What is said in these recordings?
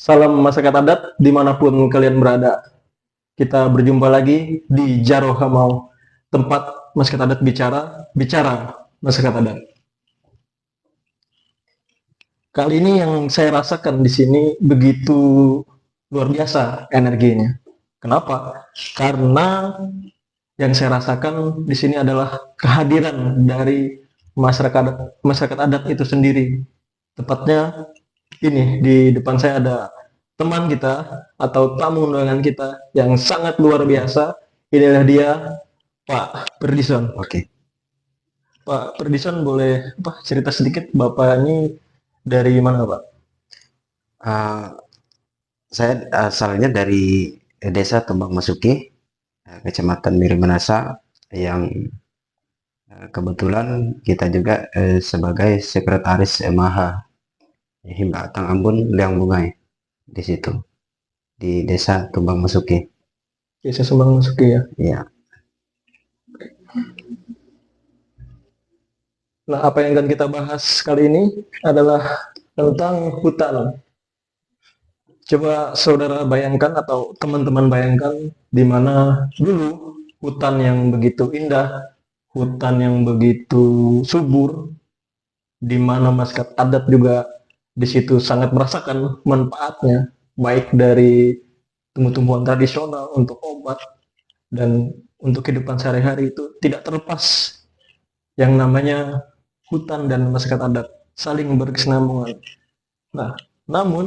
Salam masyarakat adat dimanapun kalian berada. Kita berjumpa lagi di Jaro Hamau, tempat masyarakat adat bicara masyarakat adat. Kali ini yang saya rasakan di sini begitu luar biasa energinya. Kenapa? Karena yang saya rasakan di sini adalah kehadiran dari masyarakat adat itu sendiri. Tepatnya ini di depan saya ada teman kita atau tamu undangan kita yang sangat luar biasa. Inilah dia, Pak Perdison. Oke. Pak Perdison boleh cerita sedikit Bapak ini dari mana, Pak? Eh, saya asalnya dari Desa Tumbang Masuki, Kecamatan Mirimanasa, yang kebetulan kita juga sebagai sekretaris MAH Himbatang Ambon Liang Bungai di situ, di Desa Tumbang Masuki. Ya, saya Sumbang Masuki ya. Ya, Nah, apa yang akan kita bahas kali ini adalah tentang hutan. Coba saudara bayangkan atau teman-teman bayangkan di mana dulu hutan yang begitu indah, hutan yang begitu subur, di mana masyarakat adat juga di situ sangat merasakan manfaatnya, baik dari tumbuh-tumbuhan tradisional untuk obat dan untuk kehidupan sehari-hari itu tidak terlepas yang namanya hutan dan masyarakat adat saling berkesinambungan. Nah, namun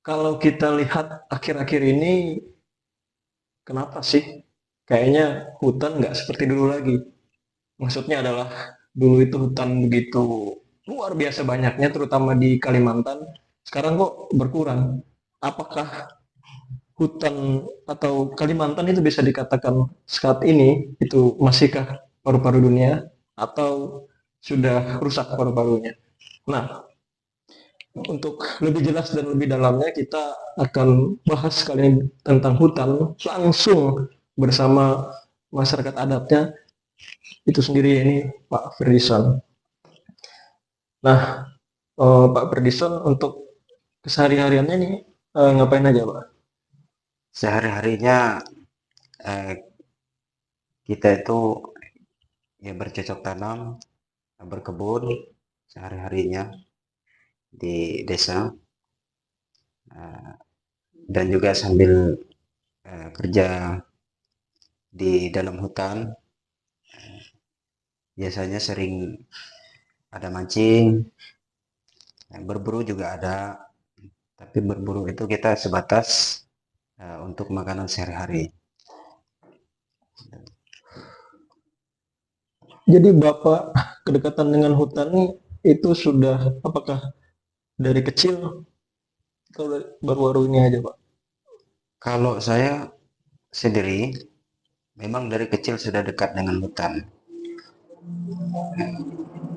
kalau kita lihat akhir-akhir ini, kenapa sih kayaknya hutan nggak seperti dulu lagi? Maksudnya adalah dulu itu hutan begitu luar biasa banyaknya, terutama di Kalimantan. Sekarang kok berkurang? Apakah hutan atau Kalimantan itu bisa dikatakan saat ini itu masihkah paru-paru dunia atau sudah rusak paru-parunya? Nah, untuk lebih jelas dan lebih dalamnya kita akan bahas kali ini tentang hutan langsung bersama masyarakat adatnya itu sendiri, ini Pak Ferdison. Nah, Pak Ferdison untuk kesehari-hariannya nih ngapain aja, Pak? sehari-harinya eh, kita itu ya bercocok tanam, berkebun sehari-harinya di desa, eh, dan juga sambil kerja di dalam hutan. Biasanya sering ada mancing, berburu juga ada, tapi berburu itu kita sebatas untuk makanan sehari-hari. Jadi Bapak kedekatan dengan hutan itu sudah apakah dari kecil atau baru-baru ini aja, Pak? Kalau saya sendiri memang dari kecil sudah dekat dengan hutan,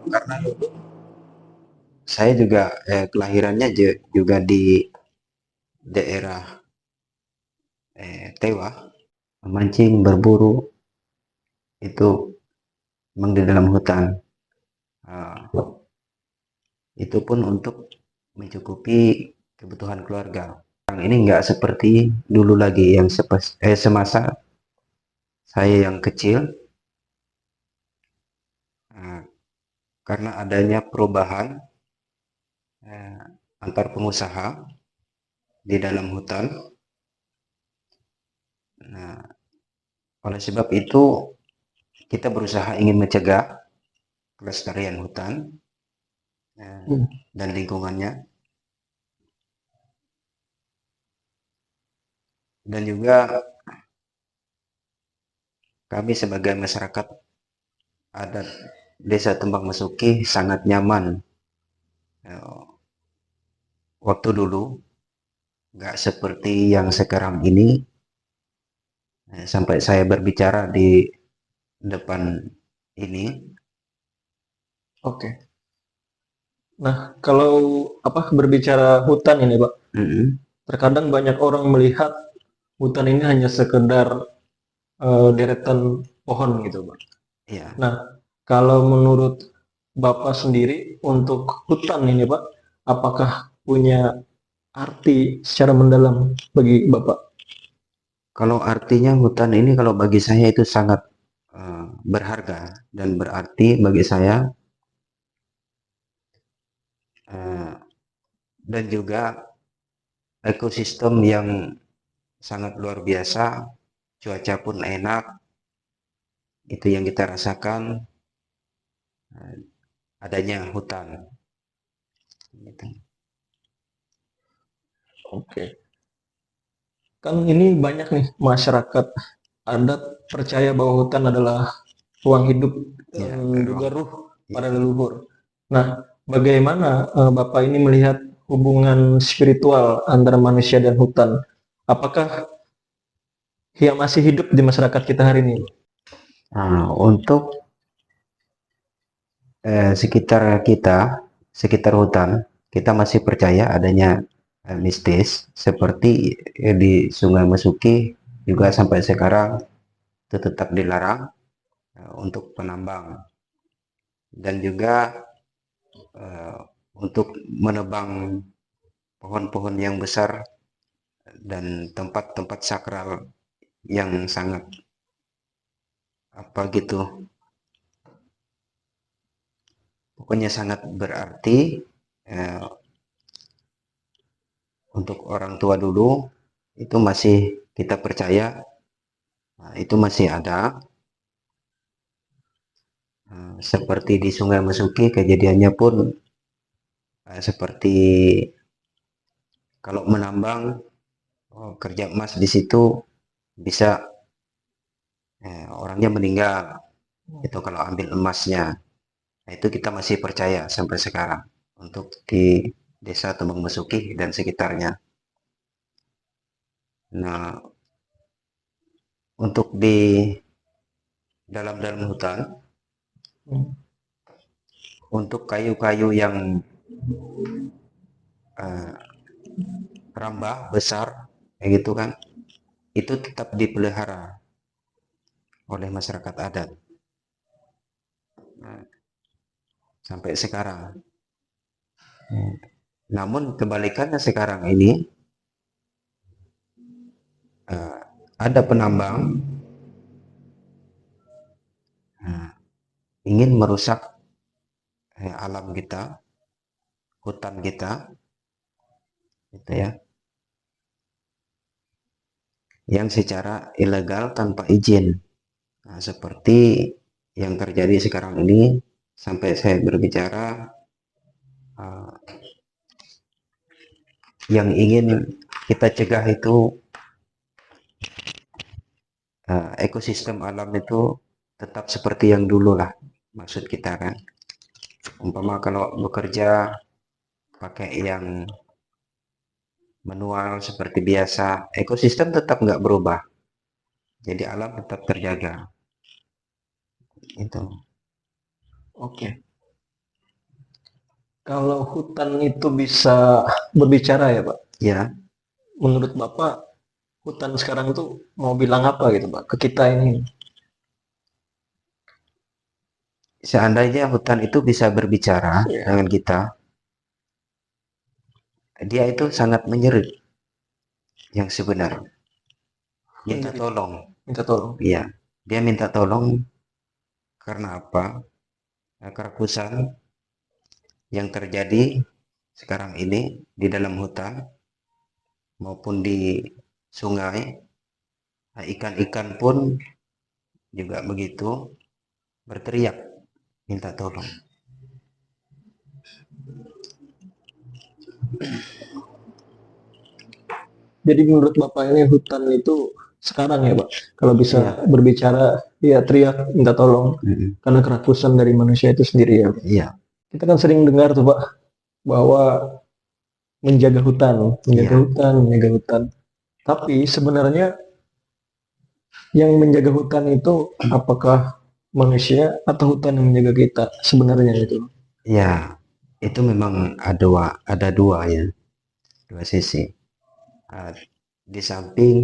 karena dulu saya juga kelahirannya juga di daerah Tewa, memancing, berburu itu memang di dalam hutan. Eh, itu pun untuk mencukupi kebutuhan keluarga. Sekarang ini nggak seperti dulu lagi yang semasa saya yang kecil, eh, karena adanya perubahan eh, antar pengusaha di dalam hutan. Nah, oleh sebab itu kita berusaha ingin mencegah kelestarian hutan eh, Hmm. dan lingkungannya, dan juga kami sebagai masyarakat adat Desa Tumbang Masuki sangat nyaman eh, waktu dulu, nggak seperti yang sekarang ini. Sampai saya berbicara di depan ini. Oke. Nah, kalau berbicara hutan ini, Pak, Mm-mm. terkadang banyak orang melihat hutan ini hanya sekedar deretan pohon gitu, Pak. Ya, Nah, kalau menurut Bapak sendiri untuk hutan ini, Pak, apakah punya arti secara mendalam bagi Bapak? Kalau artinya hutan ini kalau bagi saya itu sangat berharga dan berarti bagi saya, eh, dan juga ekosistem yang sangat luar biasa, cuaca pun enak, itu yang kita rasakan adanya hutan. Gitu. Oke. Kan ini banyak nih masyarakat adat percaya bahwa hutan adalah ruang hidup dan Ya, juga ruang. ruh Ya, para leluhur. Nah, bagaimana Bapak ini melihat hubungan spiritual antara manusia dan hutan? Apakah yang masih hidup di masyarakat kita hari ini? nah, untuk sekitar kita, sekitar hutan, kita masih percaya adanya mistis seperti di Sungai Mesuki juga sampai sekarang itu tetap dilarang untuk penambang dan juga eh, untuk menebang pohon-pohon yang besar dan tempat-tempat sakral yang sangat apa gitu, pokoknya sangat berarti eh, untuk orang tua dulu itu masih kita percaya. Nah, itu masih ada. Seperti di Sungai Mesuki kejadiannya pun seperti kalau menambang, kerja emas di situ bisa orangnya meninggal itu kalau ambil emasnya. Nah, itu kita masih percaya sampai sekarang untuk di desa Tembang Mesuki dan sekitarnya. Nah, untuk di dalam hutan, untuk kayu-kayu yang eh, rambah besar kayak gitu kan, itu tetap dipelihara oleh masyarakat adat. Nah, sampai sekarang. Namun kebalikannya sekarang ini eh, ada penambang ingin merusak alam kita, hutan kita, gitu ya, yang secara ilegal tanpa izin. Nah, seperti yang terjadi sekarang ini, sampai saya berbicara, eh, yang ingin kita cegah itu ekosistem alam itu tetap seperti yang dulu lah, maksud kita kan. Umpama kalau bekerja pakai yang manual seperti biasa, ekosistem tetap nggak berubah. Jadi alam tetap terjaga. Itu. Oke. Kalau hutan itu bisa berbicara ya, Pak. Ya, Menurut Bapak, hutan sekarang itu mau bilang apa gitu, Pak, ke kita ini? seandainya hutan itu bisa berbicara Ya, dengan kita, dia itu sangat menyerit yang sebenarnya. Minta menjerit, tolong. minta tolong. Iya, dia minta tolong karena apa? Kerakusan yang terjadi sekarang ini di dalam hutan maupun di sungai, ikan-ikan pun juga begitu berteriak minta tolong. Jadi menurut Bapak ini hutan itu sekarang ya, Pak, kalau bisa Iya, berbicara, ya teriak minta tolong mm-mm. karena kerakusan dari manusia itu sendiri ya, Pak. Iya, Kita kan sering dengar tuh, Pak, bahwa menjaga hutan, menjaga iya, hutan, menjaga hutan. Tapi sebenarnya yang menjaga hutan itu apakah manusia atau hutan yang menjaga kita sebenarnya itu? iya. Itu memang ada dua ya, dua sisi. Ah, di samping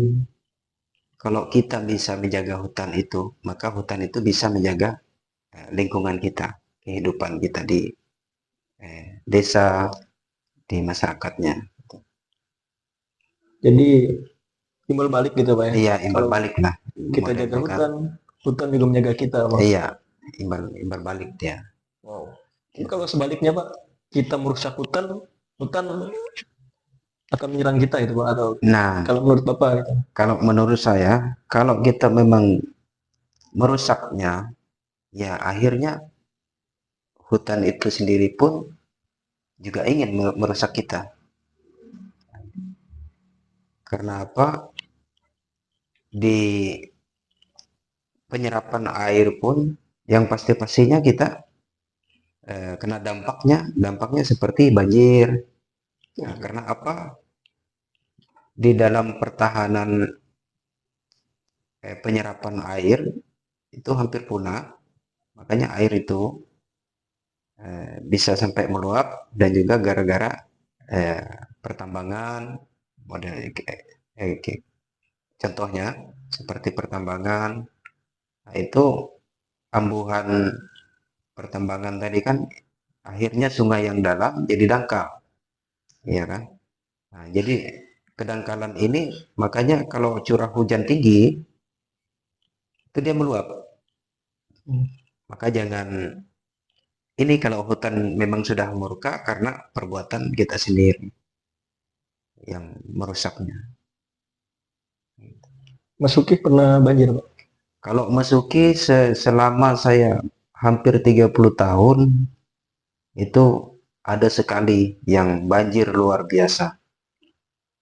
kalau kita bisa menjaga hutan itu, maka hutan itu bisa menjaga lingkungan kita, kehidupan kita di desa, di masyarakatnya. Jadi timbal balik gitu Pak ya. Iya, imbal Kalau balik lah kita jaga modelnya kan. hutan, hutan juga menjaga kita Pak. Iya, imbal imbal balik dia. Wow. Tapi kalau sebaliknya Pak, kita merusak hutan, hutan akan menyerang kita itu Pak, atau Nah, kalau menurut Bapak gitu. kalau menurut saya, kalau kita memang merusaknya, ya akhirnya hutan itu sendiri pun juga ingin merusak kita. Karena apa? Di penyerapan air pun yang pasti-pastinya kita kena dampaknya seperti banjir. Nah, karena apa? Di dalam pertahanan penyerapan air itu hampir punah, makanya air itu bisa sampai meluap dan juga gara-gara eh, pertambangan model contohnya seperti pertambangan. Nah, itu ambuhan pertambangan tadi kan akhirnya sungai yang dalam jadi dangkal, ya kan? Nah, jadi kedangkalan ini makanya kalau curah hujan tinggi itu dia meluap. Hmm. Maka jangan ini kalau hutan memang sudah murka karena perbuatan kita sendiri yang merusaknya. Mas Uki pernah banjir Pak? Kalau Masuki selama saya hampir 30 tahun itu ada sekali yang banjir luar biasa.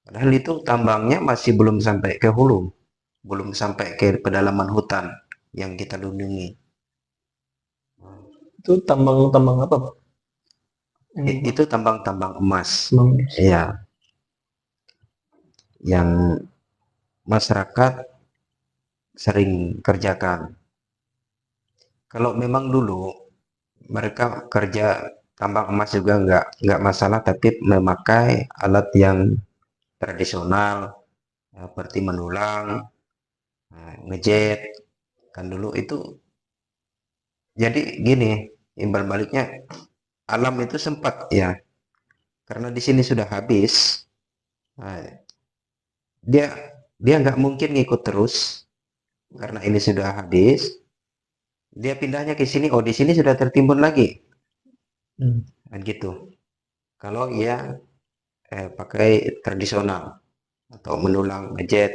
Padahal itu tambangnya masih belum sampai ke hulu, belum sampai ke pedalaman hutan yang kita lindungi. Itu tambang-tambang apa Pak? Itu tambang-tambang emas. Tambang. Ya, yang masyarakat sering kerjakan. Kalau memang dulu mereka kerja tambang emas juga nggak masalah, tapi memakai alat yang tradisional seperti menulang, ngejet kan dulu itu. Jadi gini, imbal baliknya alam itu sempat ya karena di sini sudah habis, nah, dia dia nggak mungkin ngikut terus karena ini sudah habis. Dia pindahnya ke sini, oh di sini sudah tertimbun lagi, Hmm. kan gitu. Kalau ya pakai tradisional atau menulang ngejet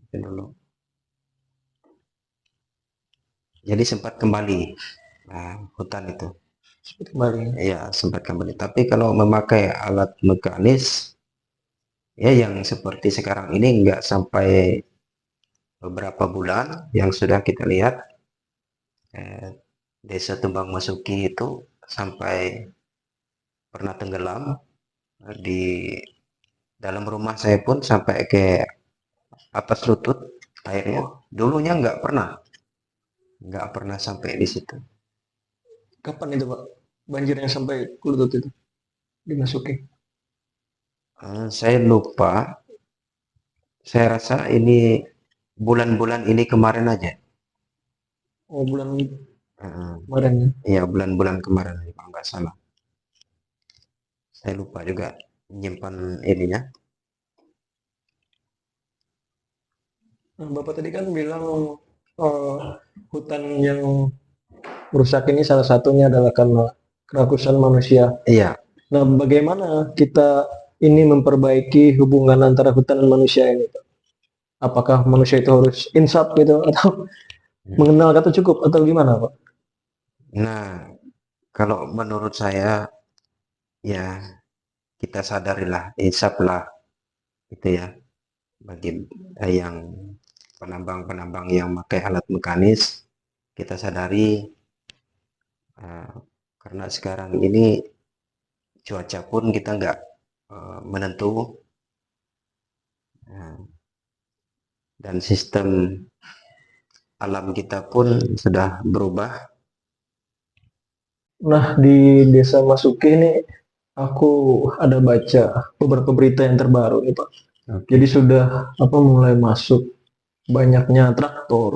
itu dulu. Jadi sempat kembali hutan itu. Seperti kemarin. Iya, sempat kembali. Tapi kalau memakai alat mekanis, ya yang seperti sekarang ini nggak sampai beberapa bulan yang sudah kita lihat eh, desa Tumbang Masuki itu sampai pernah tenggelam di dalam rumah saya pun sampai ke atas lutut airnya. Dulunya nggak pernah sampai di situ. Kapan itu Pak? Banjir yang sampai ke lutut itu dimasuki. Saya lupa. Saya rasa ini bulan-bulan ini kemarin aja. Oh bulan Heeh. kemarin ya. Iya, bulan-bulan kemarin aja, kalau nggak salah. Saya lupa juga menyimpan ininya. Nah, Bapak tadi kan bilang eh, hutan yang rusak ini salah satunya adalah karena kerakusan manusia. Iya. Nah, bagaimana kita ini memperbaiki hubungan antara hutan dan manusia ini, Pak? Apakah manusia itu harus insaf gitu atau mengenal kata cukup atau gimana, Pak? Nah, kalau menurut saya ya kita sadarilah, insaflah itu ya bagi yang penambang-penambang yang pakai alat mekanis, kita sadari eh, karena sekarang ini cuaca pun kita nggak menentu, eh, dan sistem alam kita pun sudah berubah. Nah, di Desa Masuki ini aku ada baca beberapa berita yang terbaru nih, Pak. Jadi sudah mulai masuk banyaknya traktor,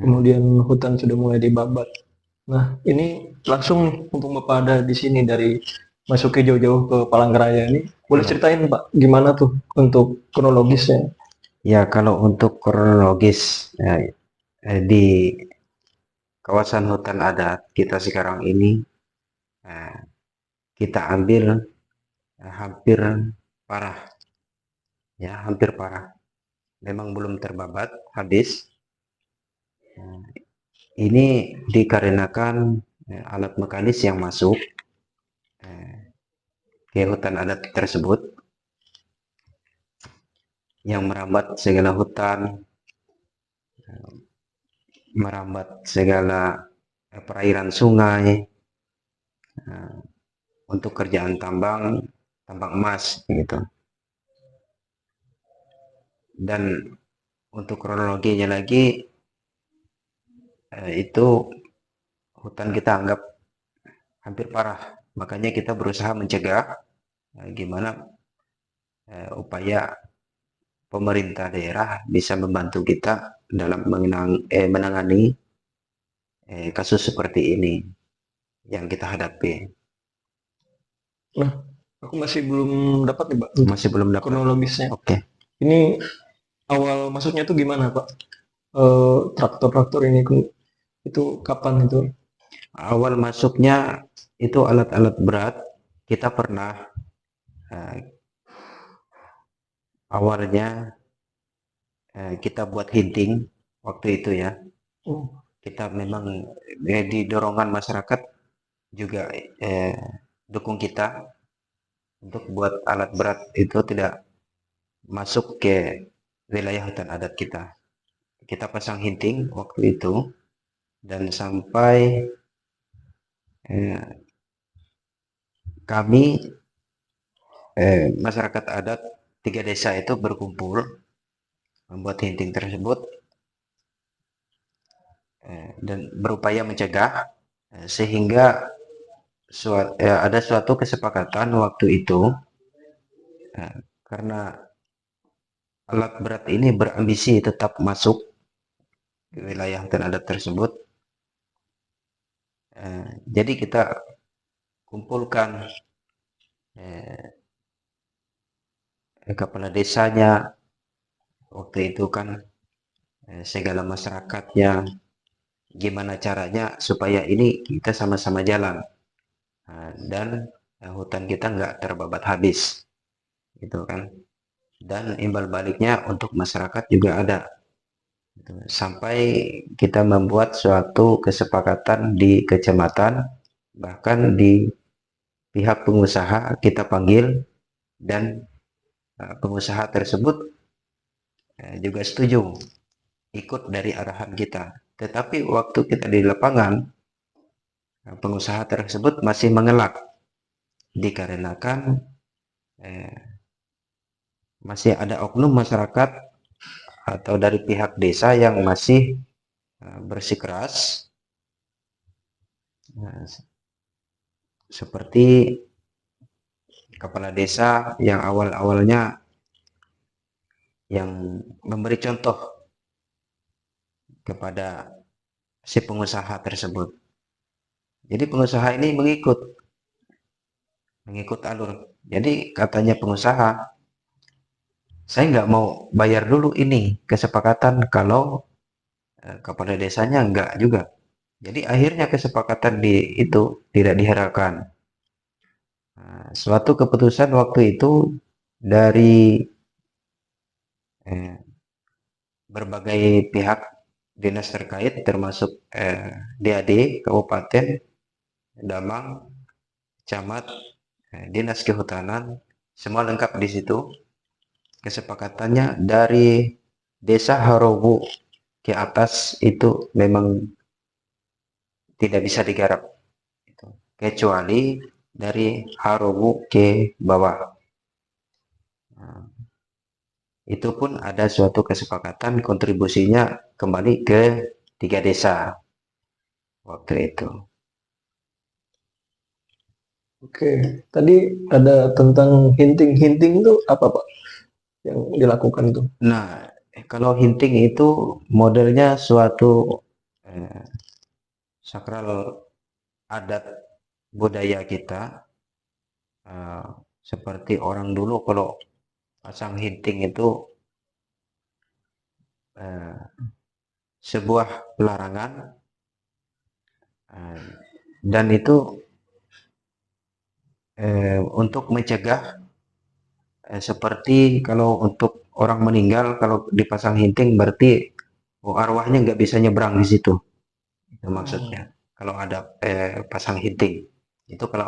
kemudian hutan sudah mulai dibabat. Nah, ini langsung mumpung Bapak ada di sini dari masuknya jauh-jauh ke Palangkaraya ini. Boleh Iya. ceritain Pak, gimana tuh untuk kronologisnya? Ya, kalau untuk kronologis di kawasan hutan adat kita sekarang ini, eh, kita ambil hampir parah, ya, hampir parah. Memang belum terbabat habis. Ini dikarenakan alat mekanis yang masuk eh, ke hutan adat tersebut, yang merambat segala hutan, merambat segala perairan sungai untuk kerjaan tambang, tambang emas gitu. Dan untuk kronologinya lagi, itu hutan kita anggap hampir parah. Makanya kita berusaha mencegah gimana upaya pemerintah daerah bisa membantu kita dalam menangani kasus seperti ini yang kita hadapi. Nah, aku masih belum dapat nih Pak untuk Masih belum dapat. kronologisnya. Oke. Ini awal masuknya tuh gimana Pak? Traktor-traktor ini itu kapan itu? Awal masuknya itu alat-alat berat. Kita pernah eh, awalnya kita buat hinting waktu itu ya. Oh, Kita memang di dorongan masyarakat juga dukung kita untuk buat alat berat itu tidak masuk ke wilayah hutan adat kita. Kita pasang hinting waktu itu dan sampai eh, kami masyarakat adat 3 desa itu berkumpul membuat hinting tersebut dan berupaya mencegah sehingga ada suatu kesepakatan waktu itu karena alat berat ini berambisi tetap masuk ke wilayah hutan adat tersebut. Jadi kita kumpulkan kepala desanya waktu itu kan, segala masyarakatnya, gimana caranya supaya ini kita sama-sama jalan dan hutan kita nggak terbabat habis gitu kan. Dan imbal baliknya untuk masyarakat juga ada gitu. Sampai kita membuat suatu kesepakatan di kecamatan, bahkan di pihak pengusaha kita panggil, dan pengusaha tersebut juga setuju ikut dari arahan kita. Tetapi waktu kita di lapangan, pengusaha tersebut masih mengelak dikarenakan eh, masih ada oknum masyarakat atau dari pihak desa yang masih bersikeras, seperti kepala desa yang awal-awalnya yang memberi contoh kepada si pengusaha tersebut. Jadi pengusaha ini mengikut alur. Jadi katanya pengusaha, saya nggak mau bayar dulu ini kesepakatan kalau kepala desanya nggak juga. Jadi akhirnya kesepakatan itu tidak diharapkan. Suatu keputusan waktu itu dari eh, berbagai pihak dinas terkait termasuk DAD Kabupaten Damang, Camat, Dinas Kehutanan, semua lengkap di situ. Kesepakatannya dari Desa Harowu ke atas itu memang tidak bisa digarap, kecuali dari Harowu ke bawah. Itu pun ada suatu kesepakatan kontribusinya kembali ke 3 desa waktu itu. oke. Tadi ada tentang hinting-hinting itu apa Pak yang dilakukan itu? Nah, kalau hinting itu modelnya suatu eh, sakral adat budaya kita Eh, Seperti orang dulu kalau pasang hinting itu eh, sebuah larangan, eh, dan itu untuk mencegah, seperti kalau untuk orang meninggal kalau dipasang hinting berarti arwahnya nggak bisa nyebrang di situ. Itu maksudnya. Hmm. Kalau ada pasang hinting, itu kalau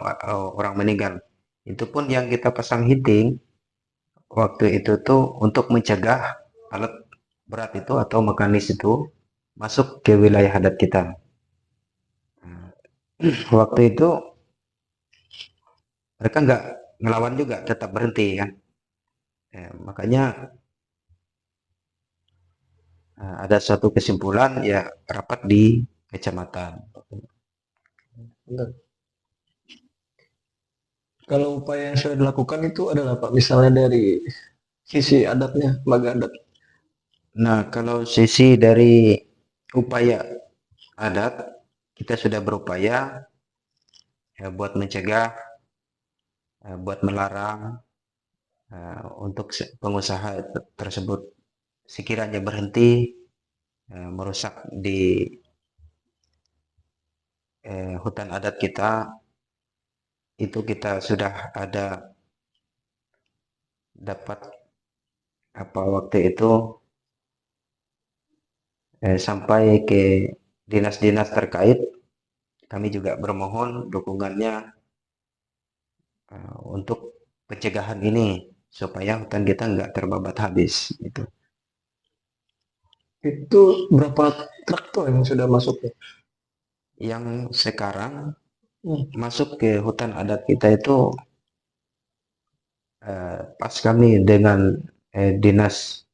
orang meninggal. Itu pun yang kita pasang hinting waktu itu tuh untuk mencegah alat berat itu atau mekanis itu masuk ke wilayah adat kita. Nah, waktu itu mereka nggak ngelawan juga, tetap berhenti kan. Makanya ada suatu kesimpulan ya, rapat di kecamatan. Benar. Kalau upaya yang sudah dilakukan itu adalah Pak, misalnya dari sisi adatnya, lembaga adat. Nah, kalau sisi dari upaya adat, kita sudah berupaya ya, buat mencegah, buat melarang, untuk pengusaha tersebut sekiranya berhenti merusak di hutan adat kita. Itu kita sudah ada dapat apa waktu itu sampai ke dinas-dinas terkait. Kami juga bermohon dukungannya untuk pencegahan ini supaya hutan kita nggak terbabat habis itu. Itu berapa truk tuh yang sudah masuk ya? Yang sekarang Hmm. masuk ke hutan adat kita itu pas kami dengan dinas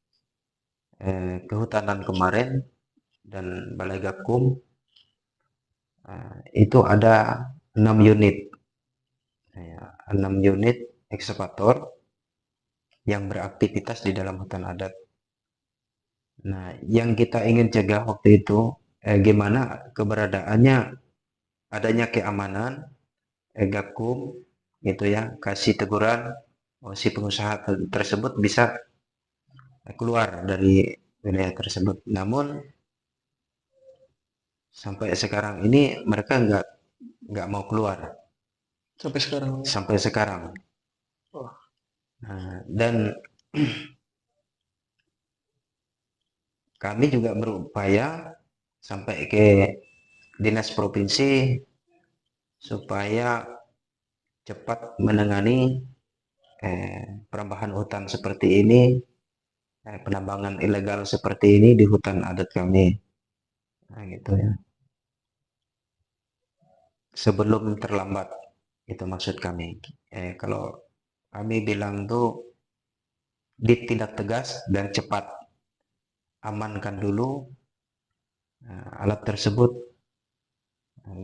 kehutanan kemarin dan Balai Gakum, itu ada 6 unit, ya, 6 unit ekskavator yang beraktivitas di dalam hutan adat. Nah, yang kita ingin cegah waktu itu gimana keberadaannya, adanya keamanan, Gakum gitu ya, kasih teguran si pengusaha tersebut bisa keluar dari wilayah tersebut. Namun sampai sekarang ini mereka nggak mau keluar Sampai sekarang. sampai sekarang. Oh, Dan kami juga berupaya sampai ke dinas provinsi supaya cepat menangani perambahan hutan seperti ini, penambangan ilegal seperti ini di hutan adat kami. Nah, gitu ya. Sebelum terlambat, itu maksud kami. Kalau kami bilang tuh ditindak tegas dan cepat, amankan dulu alat tersebut,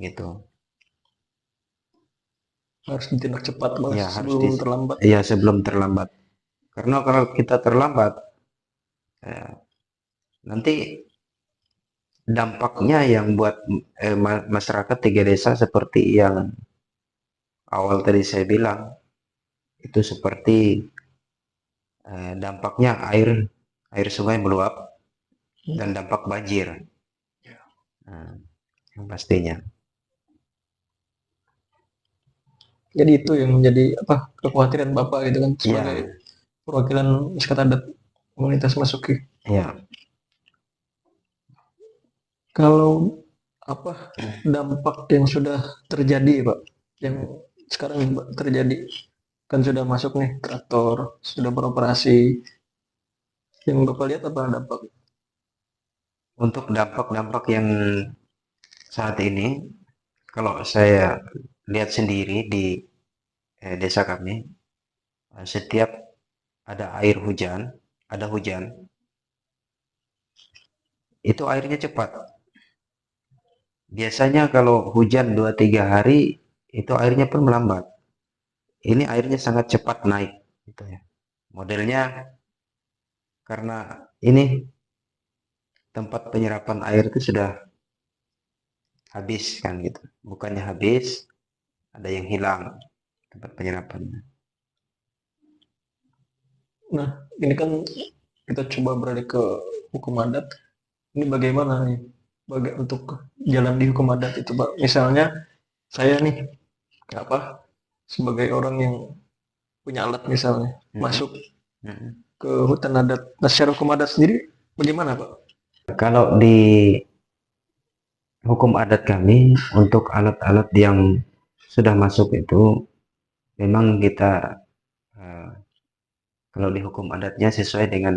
gitu. harus ditindak cepat malah Ya harus sebelum terlambat. ya sebelum terlambat. Karena kalau kita terlambat, eh, nanti dampaknya yang buat masyarakat 3 desa seperti yang awal tadi saya bilang, itu seperti dampaknya air air sungai meluap dan dampak banjir. Nah, yang pastinya. Jadi itu yang menjadi apa, kekhawatiran Bapak gitu kan, sebagai Iya, perwakilan masyarakat adat komunitas Masuki. iya. Kalau apa dampak yang sudah terjadi Pak, yang sekarang terjadi, kan sudah masuk nih traktor, sudah beroperasi. Yang Bapak lihat apa dampak? Untuk dampak-dampak yang saat ini, kalau saya lihat sendiri di desa kami, setiap ada air hujan, ada hujan, itu airnya cepat. Biasanya kalau hujan 2-3 hari, itu airnya pun melambat. Ini airnya sangat cepat naik, gitu ya. Modelnya karena ini tempat penyerapan air itu sudah habis kan gitu. Bukannya habis, ada yang hilang. tempat penyerapannya. Nah, ini kan kita coba beralih ke hukum adat. Ini bagaimana nih? Untuk jalan di hukum adat itu, Pak. Misalnya saya nih, apa, sebagai orang yang punya alat misalnya, Mm-mm, masuk mm-mm. ke hutan adat. Nah, secara hukum adat sendiri bagaimana, Pak? Kalau di hukum adat kami untuk alat-alat yang sudah masuk itu memang kita eh, kalau di hukum adatnya sesuai dengan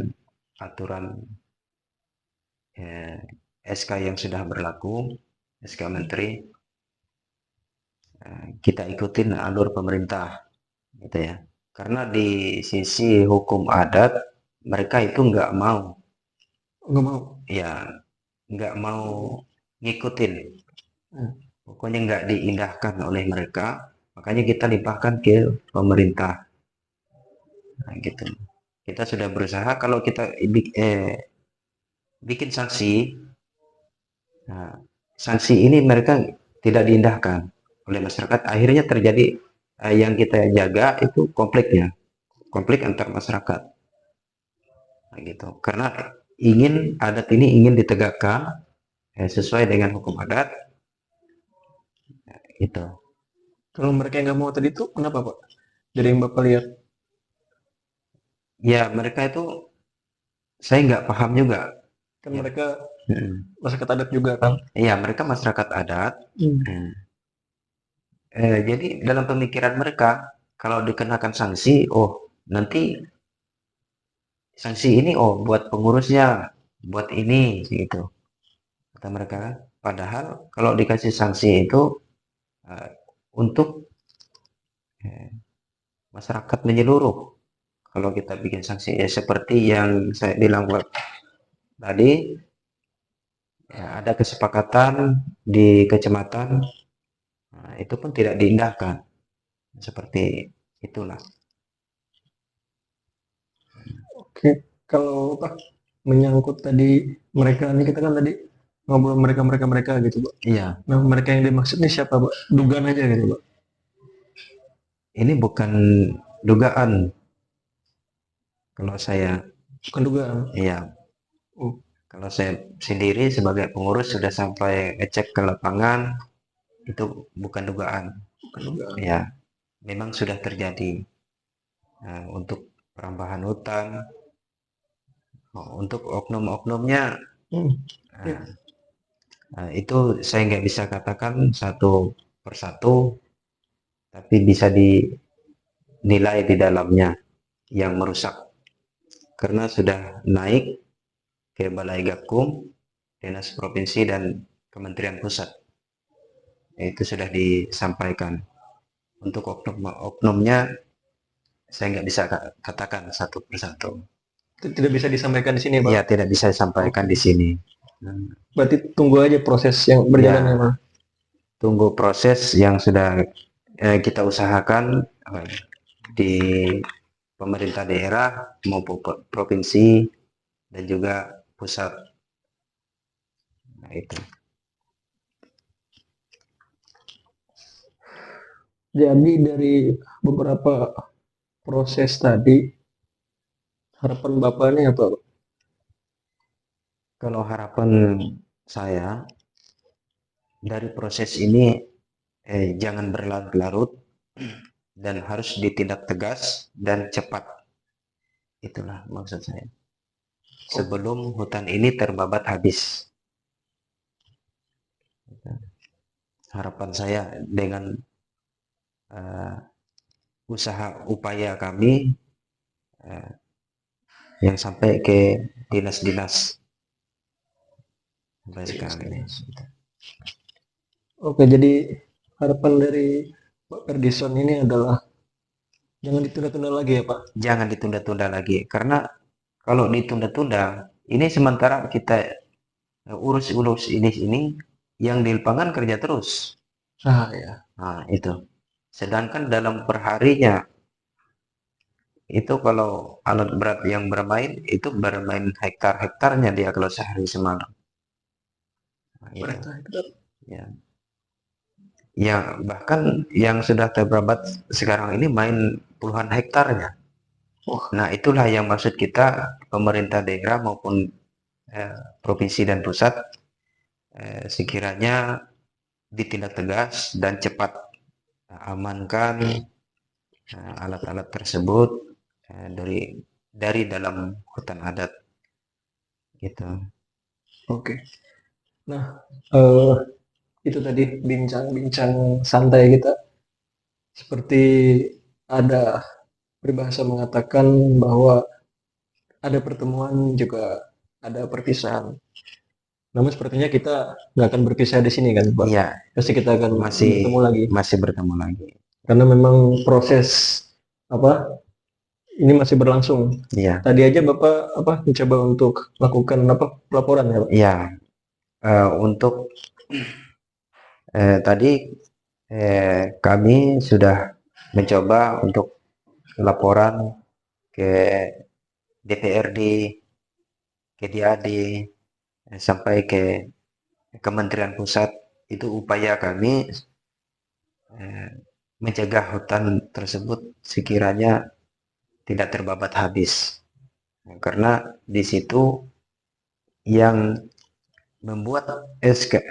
aturan eh, SK yang sudah berlaku, SK Menteri, kita ikutin alur pemerintah gitu ya. Karena di sisi hukum adat mereka itu Nggak mau. ya nggak mau ngikutin, Hmm. pokoknya nggak diindahkan oleh mereka, makanya kita limpahkan ke pemerintah. Nah, gitu. Kita sudah berusaha kalau kita bikin sanksi, nah, sanksi ini mereka tidak diindahkan oleh masyarakat. Akhirnya terjadi yang kita jaga itu konflik antar masyarakat. Nah, gitu. Karena adat ini ingin ditegakkan sesuai dengan hukum adat itu. Kalau mereka yang nggak mau tadi itu kenapa, Pak? Dari yang Bapak lihat, Ya mereka itu saya nggak paham juga. kan Ya. mereka Hmm. masyarakat adat juga kan? Ya mereka masyarakat adat. Hmm. Hmm. Jadi dalam pemikiran mereka kalau dikenakan sanksi, oh nanti sanksi ini oh buat pengurusnya, buat ini gitu kata mereka kan. Padahal kalau dikasih sanksi itu eh, untuk eh, masyarakat menyeluruh. Kalau kita bikin sanksi ya seperti yang saya bilang tadi, ya, ada kesepakatan di kecamatan, nah, itu pun tidak diindahkan seperti itulah. Oke, kalau Pak menyangkut tadi mereka ini kita kan tadi ngobrol mereka gitu, Pak. Iya, Nah, mereka yang dimaksud ini siapa, Pak? Dugaan aja gitu, Pak. ini bukan dugaan kalau saya, Bukan dugaan. ya Oh, kalau saya sendiri sebagai pengurus sudah sampai ngecek ke lapangan, itu bukan dugaan. bukan dugaan. Ya, memang sudah terjadi. Nah, untuk perambahan hutan, oh, untuk oknum-oknumnya, Hmm. Ya. nah, itu saya nggak bisa katakan satu persatu, tapi bisa dinilai di dalamnya yang merusak. Karena sudah naik ke Balai Gakum, Dinas Provinsi, dan Kementerian Pusat. Itu sudah disampaikan. Untuk oknumnya saya nggak bisa katakan satu persatu. Tidak bisa disampaikan di sini, Pak. Ya, tidak bisa disampaikan Oke. di sini. Hmm, Berarti tunggu aja proses yang berjalan ya, Ya, Pak. tunggu proses yang sudah kita usahakan di pemerintah daerah maupun provinsi dan juga pusat. Nah, itu. Jadi dari beberapa proses tadi, harapan Bapak ini apa, Pak? Kalau harapan saya dari proses ini jangan berlarut-larut dan harus ditindak tegas dan cepat. Itulah maksud saya. Sebelum hutan ini terbabat habis. Harapan saya dengan uh, usaha upaya kami uh, yang sampai ke dinas-dinas sampai sekarang ini. Oke, jadi harapan dari Pak Ferdison ini adalah jangan ditunda-tunda lagi ya, Pak. Jangan ditunda-tunda lagi karena kalau ditunda-tunda ini sementara kita urus-urus ini yang di lapangan kerja terus. Ah ya, Nah, itu. Sedangkan dalam perharinya itu kalau alat berat yang bermain itu bermain hektar-hektarnya dia kalau sehari semalam. Nah, itu. mereka kita Ya. yang bahkan yang sudah terbabat sekarang ini main puluhan hektarnya. Wah, Nah, itulah yang maksud kita pemerintah daerah maupun provinsi dan pusat sekiranya ditindak tegas dan cepat amankan alat-alat tersebut dari dalam hutan adat gitu. oke. Nah, eh, itu tadi bincang-bincang santai kita. Seperti ada peribahasa mengatakan bahwa ada pertemuan juga ada perpisahan. Namun sepertinya kita nggak akan berpisah di sini kan, Pak? Iya, Pasti kita akan masih bertemu lagi. masih bertemu lagi. Karena memang proses apa ini masih berlangsung. Iya, Tadi aja Bapak mencoba untuk melakukan pelaporan ya, Pak? iya. Untuk tadi kami sudah mencoba untuk laporan ke DPRD, ke DAD, sampai ke Kementerian Pusat. Itu upaya kami eh, mencegah hutan tersebut sekiranya tidak terbabat habis. Karena di situ yang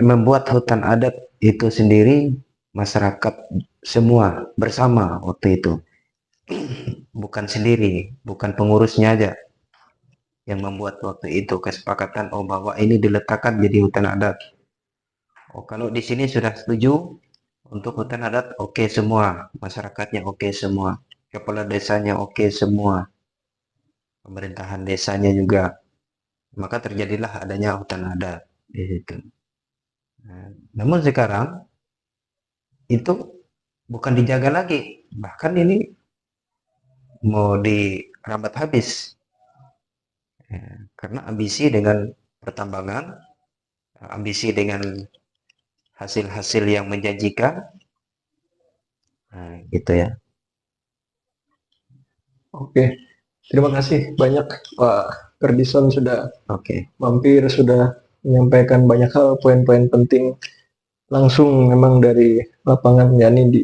membuat hutan adat itu sendiri masyarakat semua bersama waktu itu, bukan sendiri, bukan pengurusnya aja yang membuat waktu itu kesepakatan bahwa ini diletakkan jadi hutan adat. Kalau di sini sudah setuju untuk hutan adat, oke semua, masyarakatnya oke semua, kepala desanya oke semua, pemerintahan desanya juga, maka terjadilah adanya hutan adat di situ. Namun sekarang itu bukan dijaga lagi, bahkan ini mau dirambat habis. Karena ambisi dengan pertambangan, ambisi dengan hasil-hasil yang menjanjikan, gitu ya. Oke, terima kasih banyak Pak Ferdison sudah Oke, mampir, sudah menyampaikan banyak hal, poin-poin penting langsung memang dari lapangan, yakni di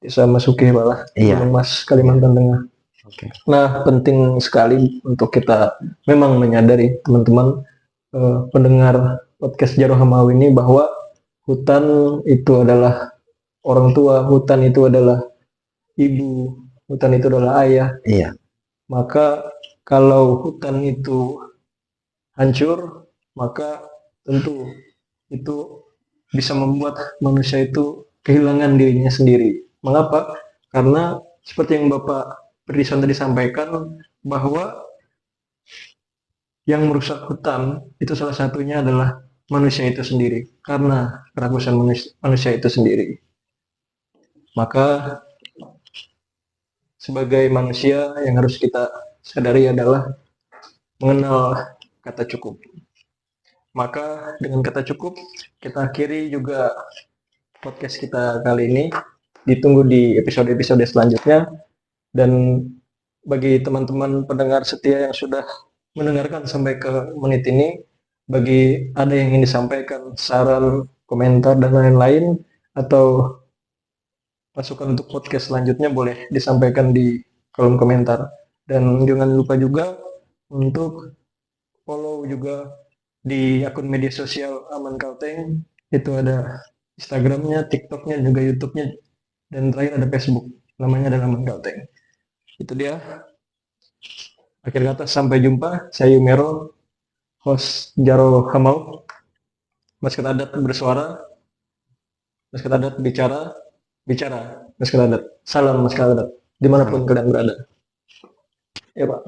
Desa Masuki Balah, iya, Gunung Mas, iya, Kalimantan Tengah. oke, Nah, penting sekali untuk kita memang menyadari teman-teman pendengar podcast Jaro Hamau ini bahwa hutan itu adalah orang tua, hutan itu adalah ibu, hutan itu adalah ayah. iya, Maka kalau hutan itu hancur, maka tentu itu bisa membuat manusia itu kehilangan dirinya sendiri. Mengapa? Karena seperti yang Bapak Perdison tadi sampaikan, bahwa yang merusak hutan itu salah satunya adalah manusia itu sendiri. Karena kerakusan manusia itu sendiri. Maka sebagai manusia yang harus kita sadari adalah mengenal kata cukup. Maka dengan kata cukup, kita akhiri juga podcast kita kali ini. Ditunggu di episode-episode selanjutnya. Dan bagi teman-teman pendengar setia yang sudah mendengarkan sampai ke menit ini, bagi ada yang ingin disampaikan, saran, komentar, dan lain-lain, atau masukan untuk podcast selanjutnya, boleh disampaikan di kolom komentar. Dan jangan lupa juga untuk follow juga di akun media sosial Aman Kalteng. Itu ada Instagramnya, TikToknya, juga YouTube-nya, dan terakhir ada Facebook. Namanya adalah Aman Kalteng. Itu dia. Akhir kata, sampai jumpa. Saya Yumero, host Jaro Hamau. Masyarakat adat bersuara, masyarakat adat bicara, bicara masyarakat adat. Salam masyarakat adat, dimanapun kalian berada. Ya Pak.